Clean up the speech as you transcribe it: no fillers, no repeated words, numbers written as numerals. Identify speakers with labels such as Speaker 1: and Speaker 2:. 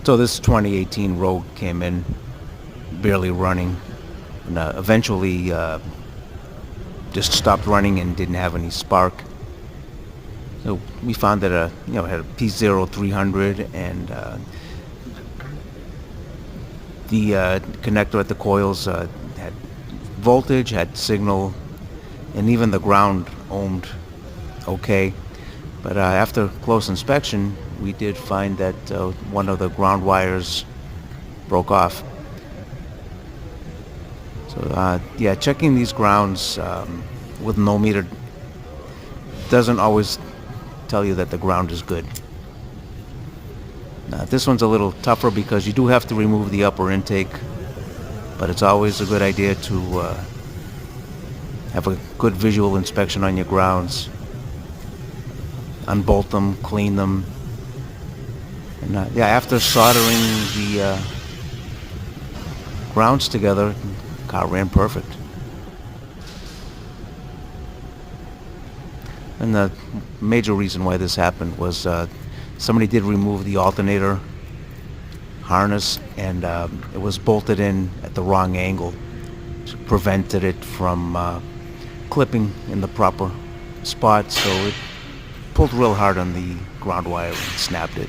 Speaker 1: So this 2018 Rogue came in barely running, and eventually just stopped running and didn't have any spark. So we found that it had a P0300, and the connector at the coils had voltage, had signal, and even the ground ohmed okay. But after close inspection, we did find that one of the ground wires broke off. So yeah, checking these grounds with an ohmmeter doesn't always tell you that the ground is good. Now, this one's a little tougher because you do have to remove the upper intake, but it's always a good idea to have a good visual inspection on your grounds. Unbolt them, clean them, and yeah, after soldering the grounds together, the car ran perfect. And the major reason why this happened was somebody did remove the alternator harness, and it was bolted in at the wrong angle, which prevented it from clipping in the proper spot, so it pulled real hard on the ground wire and snapped it.